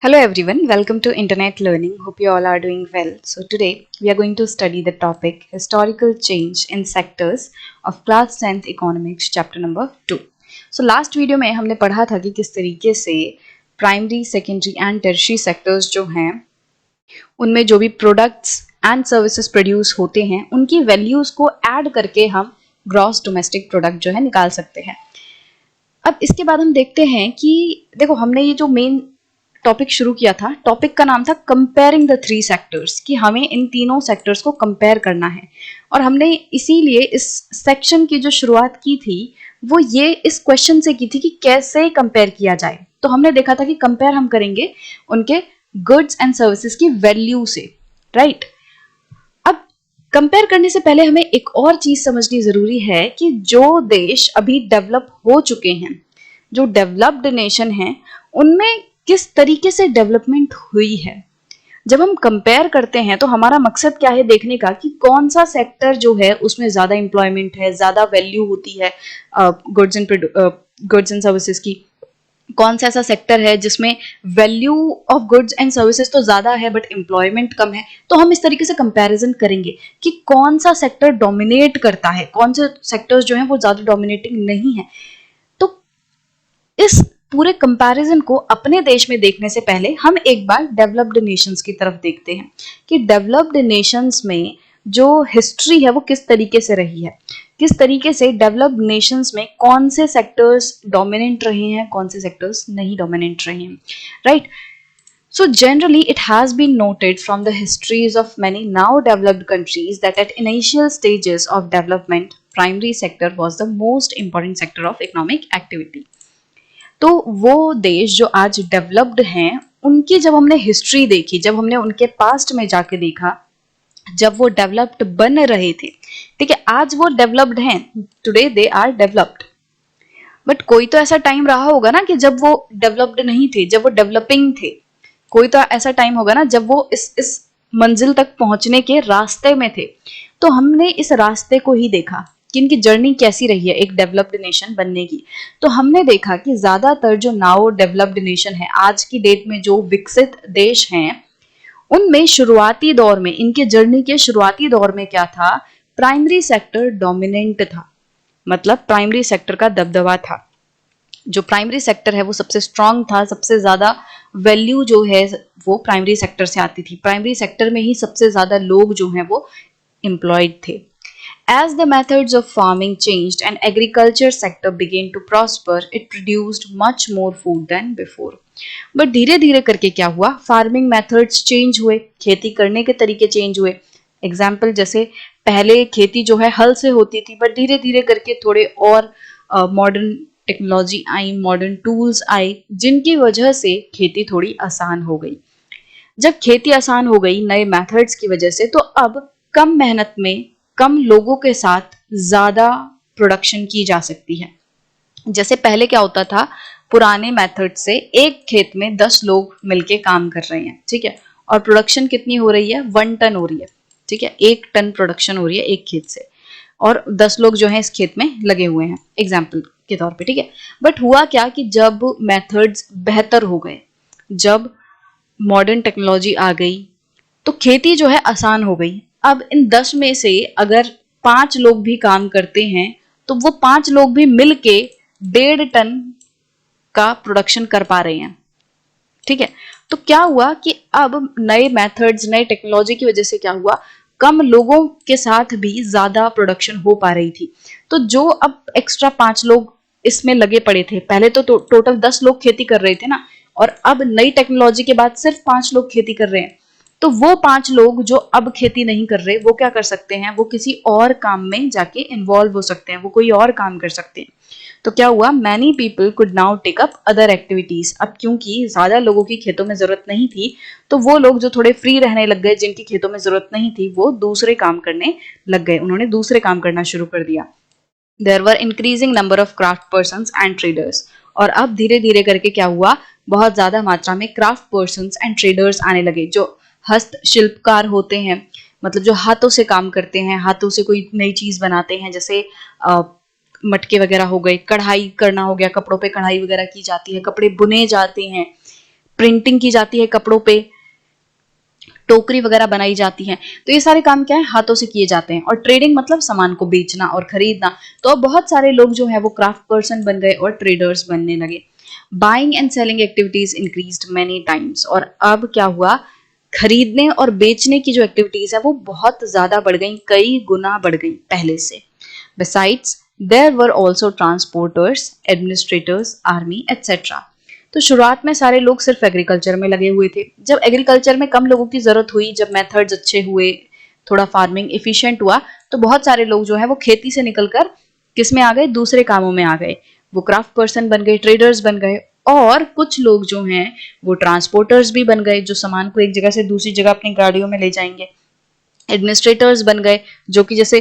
Hello everyone, welcome to Internet Learning. Hope you all are doing well. So today we are going to study the topic Historical Change in Sectors of Class 10th Economics chapter number 2. So last video में हमने पढ़ा था कि किस तरीके से primary, secondary and tertiary sectors जो हैं उनमें जो भी प्रोडक्ट्स एंड सर्विसेज प्रोड्यूस होते हैं उनकी वैल्यूज को ऐड करके हम ग्रॉस डोमेस्टिक प्रोडक्ट जो है निकाल सकते हैं। अब इसके बाद हम देखते हैं कि देखो हमने ये जो मेन टॉपिक शुरू किया था, टॉपिक का नाम था कंपेयरिंग द थ्री सेक्टर्स, कि हमें इन तीनों सेक्टर्स को कंपेयर करना है। और हमने इसीलिए इस सेक्शन की जो शुरुआत की थी वो ये इस क्वेश्चन से की थी कि कैसे कंपेयर किया जाए। तो हमने देखा था कि कंपेयर हम करेंगे उनके गुड्स एंड सर्विसेज की वैल्यू से, राइट। अब कंपेयर करने से पहले हमें एक और चीज समझनी जरूरी है कि जो देश अभी डेवलप हो चुके हैं, जो डेवलप्ड नेशन हैं, उनमें किस तरीके से डेवलपमेंट हुई है। जब हम कंपेयर करते हैं तो हमारा मकसद क्या है देखने का कि कौन सा सेक्टर जो है उसमें ज्यादा एम्प्लॉयमेंट है, ज्यादा वैल्यू होती है गुड्स एंड सर्विसेज की, कौन सा ऐसा सेक्टर है जिसमें value of goods and services तो ज्यादा है बट एम्प्लॉयमेंट कम है। तो हम इस तरीके से कंपैरिजन करेंगे कि कौन सा सेक्टर डोमिनेट करता है, कौन से सेक्टर्स जो हैं वो ज्यादा डोमिनेटिंग नहीं है। तो इस पूरे कंपैरिजन को अपने देश में देखने से पहले हम एक बार डेवलप्ड नेशंस की तरफ देखते हैं कि डेवलप्ड नेशंस में जो हिस्ट्री है वो किस तरीके से रही है, किस तरीके से डेवलप्ड नेशंस में कौन से सेक्टर्स डोमिनेंट रहे हैं, कौन से सेक्टर्स नहीं डोमिनेंट रहे हैं, right. So generally it has been noted from the histories of many now developed countries that at initial stages of development primary sector was the most important sector of economic activity. तो वो देश जो आज developed हैं उनकी जब हमने history देखी, जब हमने उनके पास्ट में जाके देखा, जब वो डेवलप्ड बन रहे थे, ठीक है, आज वो डेवलप्ड हैं, today they are developed. But कोई तो ऐसा टाइम रहा होगा ना कि जब वो डेवलप्ड नहीं थे, जब वो डेवलपिंग थे। कोई तो ऐसा टाइम होगा ना जब वो इस मंजिल तक पहुंचने के रास्ते में थे। तो हमने इस रास्ते को ही देखा कि इनकी जर्नी कैसी रही है एक डेवलप्ड नेशन बनने की। तो हमने देखा कि ज्यादातर जो नाउ डेवलप्ड नेशन है, आज की डेट में जो विकसित देश हैं, उनमें शुरुआती दौर में, इनके जर्नी के शुरुआती दौर में क्या था, प्राइमरी सेक्टर डोमिनेंट था। मतलब प्राइमरी सेक्टर का दबदबा था। जो प्राइमरी सेक्टर है वो सबसे स्ट्रांग था, सबसे ज्यादा वैल्यू जो है वो प्राइमरी सेक्टर से आती थी। प्राइमरी सेक्टर में ही सबसे ज्यादा लोग जो हैं वो एम्प्लॉयड थे। As the methods of farming changed and agriculture sector began to prosper, it produced much more food than before. But धीरे धीरे करके क्या हुआ, फार्मिंग मेथड्स चेंज हुए, खेती करने के तरीके चेंज हुए। एग्जाम्पल जैसे पहले खेती जो है हल से होती थी, बट धीरे धीरे करके थोड़े और मॉडर्न टेक्नोलॉजी आई, मॉडर्न टूल्स आए, जिनकी वजह से खेती थोड़ी आसान हो गई। जब खेती आसान हो गई नए मेथड्स की वजह से, तो अब कम मेहनत में कम लोगों के साथ ज्यादा प्रोडक्शन की जा सकती है। जैसे पहले क्या होता था, पुराने मेथड से एक खेत में 10 लोग मिलके काम कर रहे हैं, ठीक है, और प्रोडक्शन कितनी हो रही है, 1 टन हो रही है, ठीक है, 1 टन प्रोडक्शन हो रही है एक खेत से, और 10 लोग जो हैं इस खेत में लगे हुए हैं एग्जाम्पल के तौर पे, ठीक है। बट हुआ क्या कि जब मेथड्स बेहतर हो गए, जब मॉडर्न टेक्नोलॉजी आ गई, तो खेती जो है आसान हो गई। अब इन 10 में से अगर 5 लोग भी काम करते हैं तो वो 5 लोग भी मिलके 1.5 टन का प्रोडक्शन कर पा रहे हैं, ठीक है। तो क्या हुआ कि अब नए मेथड्स, नए टेक्नोलॉजी की वजह से क्या हुआ, कम लोगों के साथ भी ज्यादा प्रोडक्शन हो पा रही थी। तो जो अब एक्स्ट्रा 5 लोग इसमें लगे पड़े थे, पहले तो टोटल 10 लोग खेती कर रहे थे ना, और अब नई टेक्नोलॉजी के बाद सिर्फ 5 लोग खेती कर रहे हैं। तो वो 5 लोग जो अब खेती नहीं कर रहे, वो क्या कर सकते हैं, वो किसी और काम में जाके इन्वॉल्व हो सकते हैं, वो कोई और काम कर सकते हैं। तो क्या हुआ, many people could now take up other activities. अब क्योंकि ज्यादा लोगों की खेतों में जरूरत नहीं थी, तो वो लोग जो थोड़े फ्री रहने लग गए, जिनकी खेतों में जरूरत नहीं थी, वो दूसरे काम करने लग गए, उन्होंने दूसरे काम करना शुरू कर दिया। There were increasing number of craft persons and traders. और अब धीरे धीरे करके क्या हुआ, बहुत ज्यादा मात्रा में क्राफ्ट पर्सन्स एंड ट्रेडर्स आने लगे, जो हस्तशिल्पकार होते हैं, मतलब जो हाथों से काम करते हैं, हाथों से कोई नई चीज बनाते हैं, जैसे मटके वगैरह हो गए, कढ़ाई करना हो गया, कपड़ों पे कढ़ाई वगैरह की जाती है, कपड़े बुने जाते हैं, प्रिंटिंग की जाती है कपड़ों पे, टोकरी वगैरह बनाई जाती हैं। तो ये सारे काम क्या है, हाथों से किए जाते हैं। और ट्रेडिंग मतलब सामान को बेचना और खरीदना। तो अब बहुत सारे लोग जो है वो क्राफ्ट पर्सन बन गए और ट्रेडर्स बनने लगे। Buying and selling activities increased many times. और अब क्या हुआ, खरीदने और बेचने की जो एक्टिविटीज है वो बहुत ज्यादा बढ़ गई, कई गुना बढ़ गई पहले से। Besides, there were also transporters, administrators, army, etc. तो शुरुआत में सारे लोग सिर्फ एग्रीकल्चर में लगे हुए थे। जब एग्रीकल्चर में कम लोगों की जरूरत हुई, जब मेथड्स अच्छे हुए, थोड़ा फार्मिंग एफिशिएंट हुआ, तो बहुत सारे लोग जो है वो खेती से निकलकर किस में आ गए, दूसरे कामों में आ गए। वो क्राफ्ट पर्सन बन गए, ट्रेडर्स बन गए। और कुछ लोग जो हैं वो ट्रांसपोर्टर्स भी बन गए, जो सामान को एक जगह से दूसरी जगह अपनी गाड़ियों में ले जाएंगे। एडमिनिस्ट्रेटर्स बन गए, जो कि जैसे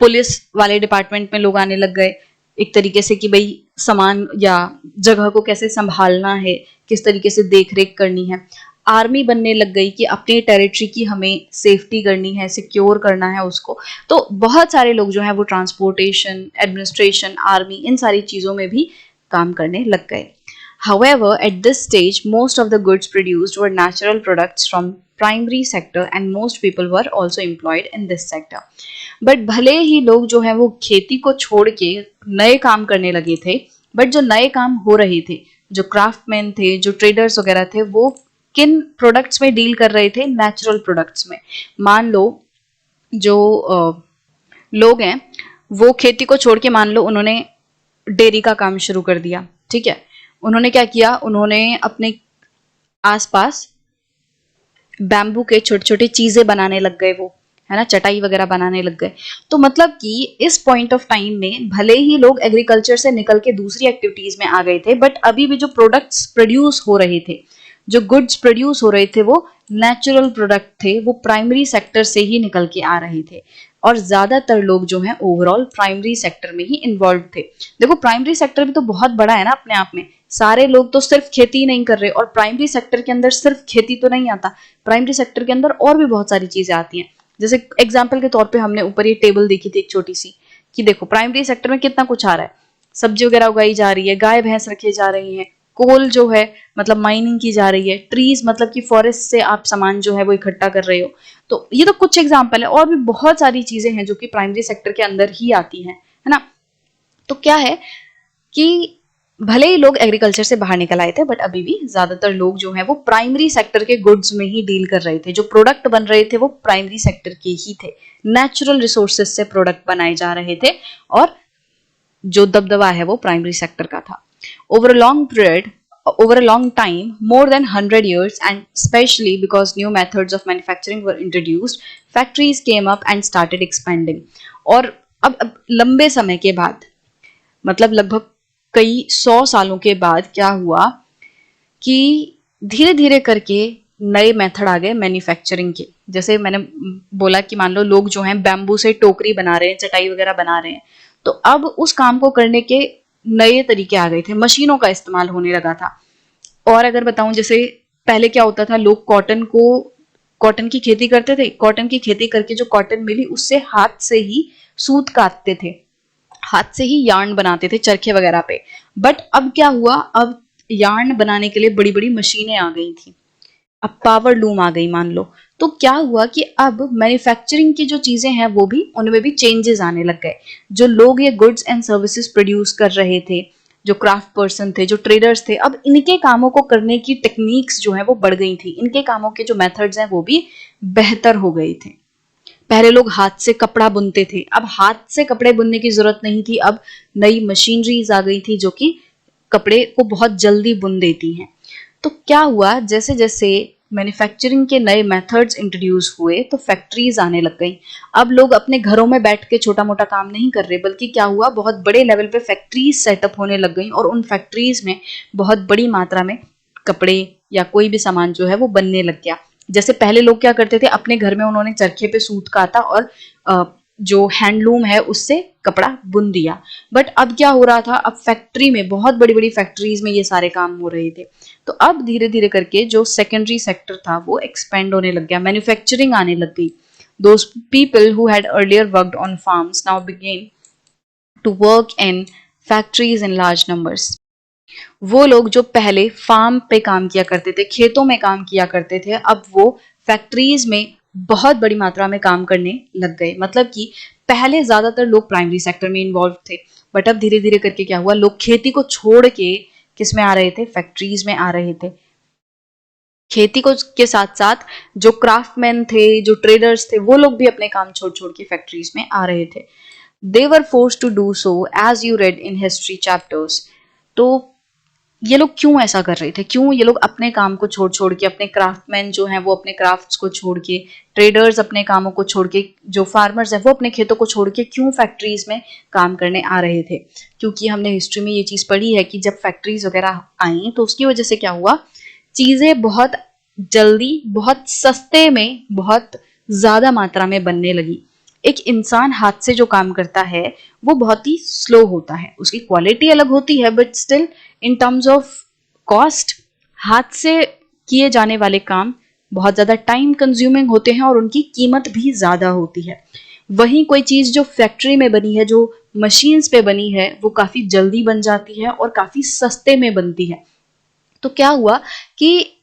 पुलिस वाले डिपार्टमेंट में लोग आने लग गए, एक तरीके से कि भाई सामान या जगह को कैसे संभालना है, किस तरीके से देख रेख करनी है। आर्मी बनने लग गई कि अपनी टेरिटरी की हमें सेफ्टी करनी है, सिक्योर करना है उसको। तो बहुत सारे लोग जो है वो ट्रांसपोर्टेशन, एडमिनिस्ट्रेशन, आर्मी, इन सारी चीजों में भी काम करने लग गए। However, at this stage, most of the goods produced were natural products from primary sector and most people were also employed in this sector. But भले ही लोग जो है वो खेती को छोड़ के नए काम करने लगे थे, बट जो नए काम हो रहे थे, जो क्राफ्टमैन थे, जो ट्रेडर्स वगैरह थे, वो किन प्रोडक्ट्स में डील कर रहे थे, नेचुरल प्रोडक्ट्स में। मान लो जो लोग हैं वो खेती को छोड़ के, मान लो उन्होंने डेयरी का काम शुरू कर दिया, ठीक है। उन्होंने क्या किया, उन्होंने अपने आसपास बैम्बू के छोटे छोटे चीजें बनाने लग गए, वो है ना, चटाई वगैरह बनाने लग गए। तो मतलब कि इस पॉइंट ऑफ टाइम में भले ही लोग एग्रीकल्चर से निकल के दूसरी एक्टिविटीज में आ गए थे, बट अभी भी जो प्रोडक्ट्स प्रोड्यूस हो रहे थे, जो गुड्स प्रोड्यूस हो रहे थे, वो नेचुरल प्रोडक्ट थे, वो प्राइमरी सेक्टर से ही निकल के आ रहे थे। और ज्यादातर लोग जो हैं ओवरऑल प्राइमरी सेक्टर में ही इन्वॉल्व थे। देखो प्राइमरी सेक्टर भी तो बहुत बड़ा है ना अपने आप में। सारे लोग तो सिर्फ खेती ही नहीं कर रहे, और प्राइमरी सेक्टर के अंदर सिर्फ खेती तो नहीं आता, प्राइमरी सेक्टर के अंदर और भी बहुत सारी चीजें आती हैं। जैसे एग्जाम्पल के तौर पे हमने ऊपर ये टेबल देखी थी एक छोटी सी, कि देखो प्राइमरी सेक्टर में कितना कुछ आ रहा है। सब्जी वगैरह उगाई जा रही है, गाय भैंस रखे जा रही हैं, कोल जो है मतलब माइनिंग की जा रही है, ट्रीज मतलब कि फॉरेस्ट से आप सामान जो है वो इकट्ठा कर रहे हो। तो ये तो कुछ एग्जाम्पल है, और भी बहुत सारी चीजें हैं जो कि प्राइमरी सेक्टर के अंदर ही आती हैं, है ना। तो क्या है कि भले ही लोग एग्रीकल्चर से बाहर निकल आए थे, बट अभी भी ज्यादातर लोग जो है वो प्राइमरी सेक्टर के गुड्स में ही डील कर रहे थे। जो प्रोडक्ट बन रहे थे वो प्राइमरी सेक्टर के ही थे, नेचुरल रिसोर्सेज से प्रोडक्ट बनाए जा रहे थे, और जो दबदबा है वो प्राइमरी सेक्टर का था। Over a long period, over a long time, more than 100 years, and especially because new methods of manufacturing were introduced, factories came up and started expanding. और अब लंबे समय के बाद, मतलब लगभग कई 100 सालों के बाद क्या हुआ कि धीरे धीरे करके नए मेथड आ गए मैन्युफैक्चरिंग के। जैसे मैंने बोला कि मान लो लोग जो हैं बैम्बू से टोकरी बना रहे हैं, चटाई वगैरह बना रहे हैं, तो अब उस काम को करने के नए तरीके आ गए थे, मशीनों का इस्तेमाल होने लगा था। और अगर बताऊं, जैसे पहले क्या होता था, लोग कॉटन की खेती करते थे, कॉटन की खेती करके जो कॉटन मिली उससे हाथ से ही सूत काटते थे, हाथ से ही यार्न बनाते थे चरखे वगैरह पे। बट अब क्या हुआ, अब यार्न बनाने के लिए बड़ी बड़ी मशीनें आ गई थी, अब पावर लूम आ गई मान लो। तो क्या हुआ कि अब मैन्युफैक्चरिंग की जो चीजें हैं वो भी, उनमें भी चेंजेस आने लग गए। जो लोग ये गुड्स एंड सर्विसेज प्रोड्यूस कर रहे थे, जो क्राफ्ट पर्सन थे, जो ट्रेडर्स थे, अब इनके कामों को करने की टेक्निक्स जो है वो बढ़ गई थी, इनके कामों के जो मेथड्स हैं वो भी बेहतर हो गए थे। पहले लोग हाथ से कपड़ा बुनते थे, अब हाथ से कपड़े बुनने की जरूरत नहीं थी, अब नई मशीनरीज आ गई थी जो कि कपड़े को बहुत जल्दी बुन देती हैं। तो क्या हुआ, जैसे जैसे मैन्युफैक्चरिंग के नए मेथड्स इंट्रोड्यूस हुए तो फैक्ट्रीज आने लग गई। अब लोग अपने घरों में बैठ के छोटा मोटा काम नहीं कर रहे, बल्कि क्या हुआ, बहुत बड़े लेवल पे फैक्ट्रीज सेटअप होने लग गई, और उन फैक्ट्रीज में बहुत बड़ी मात्रा में कपड़े या कोई भी सामान जो है वो बनने लग गया। जैसे पहले लोग क्या करते थे, अपने घर में उन्होंने चरखे पे सूत काटा और जो हैंडलूम है उससे कपड़ा बुन दिया। बट अब क्या हो रहा था, अब फैक्ट्री में, बहुत बड़ी बड़ी फैक्ट्रीज में ये सारे काम हो रहे थे। तो अब धीरे धीरे करके जो सेकेंडरी सेक्टर था वो एक्सपेंड होने लग गया, मैन्युफैक्चरिंग आने लग गई। Those people who had earlier worked on farms now began to work in factories in large numbers. वो लोग जो पहले फार्म पे काम किया करते थे, खेतों में काम किया करते थे, अब वो फैक्ट्रीज में बहुत बड़ी मात्रा में काम करने लग गए। मतलब कि पहले ज्यादातर लोग प्राइमरी सेक्टर में इन्वॉल्व थे, बट अब धीरे धीरे करके क्या हुआ, लोग खेती को छोड़ के किस में आ रहे थे, फैक्ट्रीज में आ रहे थे। खेती को के साथ साथ जो क्राफ्टमैन थे, जो ट्रेडर्स थे, वो लोग भी अपने काम छोड़ छोड़ के फैक्ट्रीज में आ रहे थे। They were force to do so as you read in history chapters. तो ये लोग क्यों ऐसा कर रहे थे, क्यों ये लोग अपने काम को छोड़ छोड़ के, अपने क्राफ्टमैन जो हैं वो अपने क्राफ्ट्स को छोड़ के, ट्रेडर्स अपने कामों को छोड़ के, जो फार्मर्स हैं वो अपने खेतों को छोड़ के क्यों फैक्ट्रीज में काम करने आ रहे थे? क्योंकि हमने हिस्ट्री में ये चीज पढ़ी है कि जब फैक्ट्रीज वगैरह आई तो उसकी वजह से क्या हुआ, चीजें बहुत जल्दी, बहुत सस्ते में, बहुत ज्यादा मात्रा में बनने लगी। एक इंसान हाथ से जो काम करता है वो बहुत ही स्लो होता है, उसकी क्वालिटी अलग होती है, but still in terms of cost, हाथ से किए जाने वाले काम बहुत ज्यादा टाइम कंज्यूमिंग होते हैं और उनकी कीमत भी ज्यादा होती है। वहीं कोई चीज जो फैक्ट्री में बनी है, जो मशीन्स पे बनी है, वो काफी जल्दी बन जाती है और काफी सस्ते में बनती है। तो क्या हुआ कि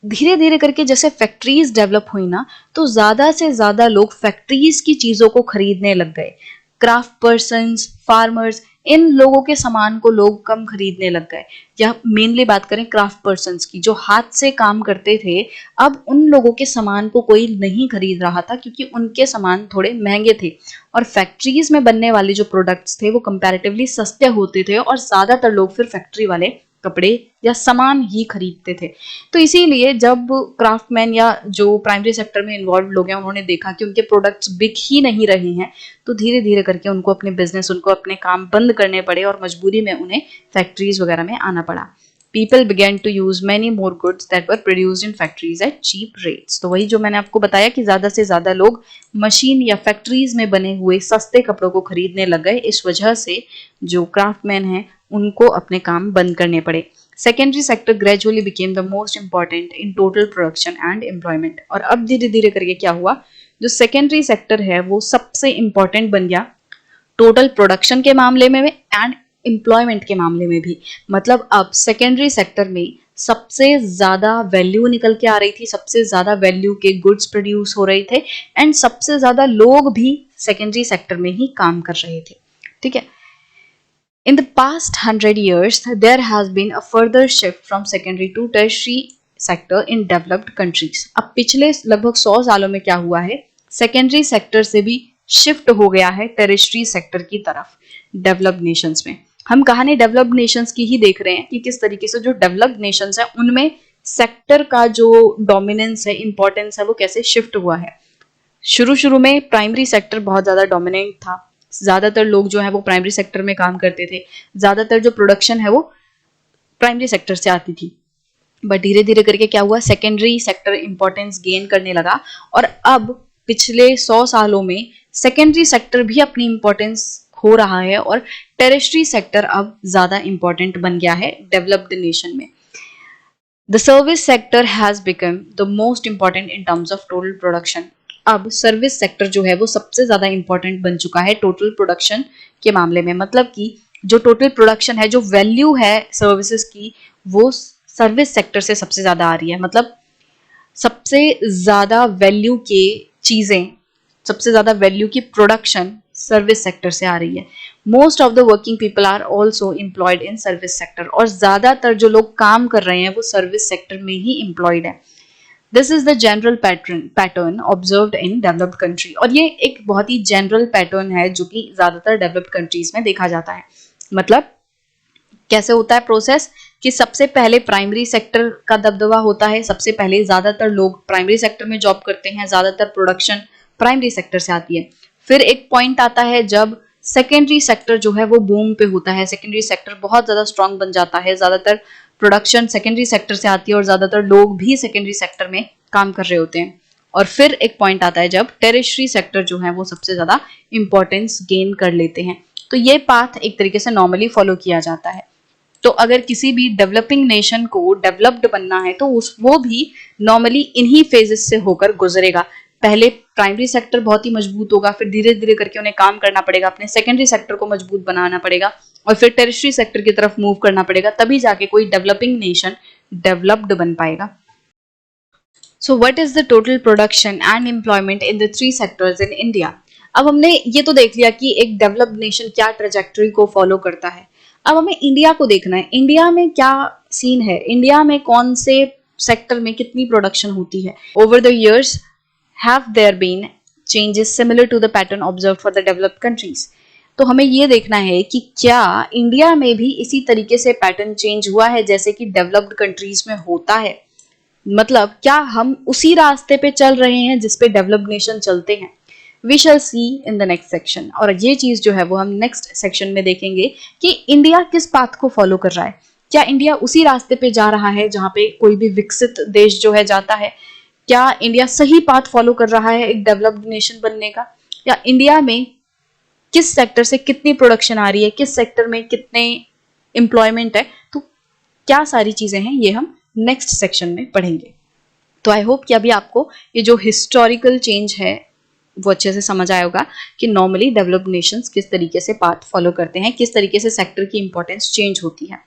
धीरे धीरे करके जैसे फैक्ट्रीज डेवलप हुई ना, तो ज्यादा से ज्यादा लोग फैक्ट्रीज की चीजों को खरीदने लग गए। क्राफ्ट पर्सन्स, फार्मर्स, इन लोगों के सामान को लोग कम खरीदने लग गए। या मेनली बात करें क्राफ्ट पर्सन्स की, जो हाथ से काम करते थे, अब उन लोगों के सामान को कोई नहीं खरीद रहा था क्योंकि उनके सामान थोड़े महंगे थे। और फैक्ट्रीज में बनने वाले जो प्रोडक्ट्स थे वो कंपैरेटिवली सस्ते होते थे और ज्यादातर लोग फिर फैक्ट्री वाले कपड़े या सामान ही खरीदते थे। तो इसीलिए जब क्राफ्टमैन या जो प्राइमरी सेक्टर में इन्वॉल्व लोग हैं उन्होंने देखा कि उनके प्रोडक्ट्स बिक ही नहीं रहे हैं, तो धीरे धीरे करके उनको अपने बिजनेस, उनको अपने काम बंद करने पड़े और मजबूरी में उन्हें फैक्ट्रीज वगैरह में आना पड़ा। People began to use many more goods that were produced in factories at cheap rates। तो वही जो मैंने आपको बताया कि ज्यादा से ज्यादा लोग मशीन या फैक्ट्रीज में बने हुए सस्ते कपड़ों को खरीदने लग गए। इस वजह से जो क्राफ्टमैन हैं उनको अपने काम बंद करने पड़े। Secondary sector gradually became the most important in total production and employment. और अब धीरे धीरे करके क्या हुआ, जो सेकेंडरी सेक्टर है वो सबसे इंपॉर्टेंट बन गया टोटल प्रोडक्शन के मामले में एंड एम्प्लॉयमेंट के मामले में भी। मतलब अब सेकेंडरी सेक्टर में सबसे ज्यादा वैल्यू निकल के आ रही थी, सबसे ज्यादा वैल्यू के गुड्स प्रोड्यूस हो रहे थे एंड सबसे ज्यादा लोग भी सेकेंडरी सेक्टर में ही काम कर रहे थे। ठीक है। In the past 100 years, there has been a further shift from secondary to tertiary sector in developed countries। अब पिछले लगभग 100 सालों में क्या हुआ है, सेकेंडरी सेक्टर से भी शिफ्ट हो गया है टेरिटरी सेक्टर की तरफ डेवलप्ड नेशंस में। हम कहानी डेवलप्ड नेशंस की ही देख रहे हैं कि किस तरीके से जो डेवलप्ड नेशंस है उनमें सेक्टर का जो डोमिनेंस है, इंपॉर्टेंस है, वो कैसे शिफ्ट हुआ है। शुरू शुरू में प्राइमरी सेक्टर बहुत ज्यादा डोमिनेंट था, ज्यादातर लोग जो है वो प्राइमरी सेक्टर में काम करते थे, ज्यादातर जो प्रोडक्शन है वो प्राइमरी सेक्टर से आती थी। बट धीरे धीरे करके क्या हुआ, सेकेंडरी सेक्टर इंपॉर्टेंस गेन करने लगा और अब पिछले 100 सालों में सेकेंडरी सेक्टर भी अपनी इंपॉर्टेंस खो रहा है और टेरिटरी सेक्टर अब ज्यादा इंपॉर्टेंट बन गया है डेवलप्ड नेशन में। The service sector has become the most important in terms of total production. अब सर्विस सेक्टर जो है वो सबसे ज्यादा इंपॉर्टेंट बन चुका है टोटल प्रोडक्शन के मामले में। मतलब कि जो टोटल प्रोडक्शन है, जो वैल्यू है सर्विसेज की, वो सर्विस सेक्टर से सबसे ज्यादा आ रही है। मतलब सबसे ज्यादा वैल्यू के चीजें, सबसे ज्यादा वैल्यू की प्रोडक्शन सर्विस सेक्टर से आ रही है। Most of the working people are also employed in service sector. और ज्यादातर जो लोग काम कर रहे हैं वो सर्विस सेक्टर में ही एम्प्लॉयड है। This is the general pattern observed in developed country. और ये एक बहुत ही जनरल पैटर्न है जो कि ज्यादातर डेवलप्ड कंट्रीज में देखा जाता है। मतलब कैसे होता है प्रोसेस कि सबसे पहले प्राइमरी सेक्टर का दबदबा होता है, सबसे पहले ज्यादातर लोग प्राइमरी सेक्टर में जॉब करते हैं, ज्यादातर प्रोडक्शन प्राइमरी सेक्टर से आती है। फिर एक पॉइंट आता है जब सेकेंडरी सेक्टर जो है वो बूम पे होता है, सेकेंडरी सेक्टर बहुत ज्यादा स्ट्रांग बन जाता है, ज्यादातर प्रोडक्शन सेकेंडरी सेक्टर से आती है और ज्यादातर लोग भी सेकेंडरी सेक्टर में काम कर रहे होते हैं। और फिर एक पॉइंट आता है जब टेरिटरी सेक्टर जो है वो सबसे ज्यादा इंपॉर्टेंस गेन कर लेते हैं। तो ये पाथ एक तरीके से नॉर्मली फॉलो किया जाता है। तो अगर किसी भी डेवलपिंग नेशन को डेवलप्ड बनना है तो वो भी नॉर्मली इन्हीं फेजेस से होकर गुजरेगा। पहले प्राइमरी सेक्टर बहुत ही मजबूत होगा, फिर धीरे धीरे करके उन्हें काम करना पड़ेगा, अपने सेकेंडरी सेक्टर को मजबूत बनाना पड़ेगा, और फिर टेरिटरी सेक्टर की तरफ मूव करना पड़ेगा, तभी जाके कोई डेवलपिंग नेशन डेवलप्ड बन पाएगा। So what is the total production and employment in the three sectors in India. अब हमने ये तो देख लिया कि एक डेवलप्ड नेशन क्या ट्रेजेक्टरी को फॉलो करता है। अब हमें इंडिया को देखना है, इंडिया में क्या सीन है, इंडिया में कौन से सेक्टर में कितनी प्रोडक्शन होती है। Over the years have there been changes similar to the pattern observe for the developed countries. तो हमें ये देखना है कि क्या इंडिया में भी इसी तरीके से पैटर्न चेंज हुआ है जैसे कि डेवलप्ड कंट्रीज में होता है। मतलब क्या हम उसी रास्ते पे चल रहे हैं जिस पे डेवलप्ड नेशन चलते हैं। We shall see in the next section. और ये चीज जो है वो हम नेक्स्ट सेक्शन में देखेंगे कि इंडिया किस पाथ को फॉलो कर रहा है। क्या इंडिया उसी रास्ते पे जा रहा है जहां पे कोई भी विकसित देश जो है जाता है। क्या इंडिया सही पाथ फॉलो कर रहा है एक डेवलप्ड नेशन बनने का, या इंडिया में किस सेक्टर से कितनी प्रोडक्शन आ रही है, किस सेक्टर में कितने एम्प्लॉयमेंट है। तो क्या सारी चीजें हैं ये हम नेक्स्ट सेक्शन में पढ़ेंगे। तो आई होप कि अभी आपको ये जो हिस्टोरिकल चेंज है वो अच्छे से समझ आया होगा कि नॉर्मली डेवलप्ड नेशंस किस तरीके से पाथ फॉलो करते हैं, किस तरीके से सेक्टर की इंपॉर्टेंस चेंज होती है।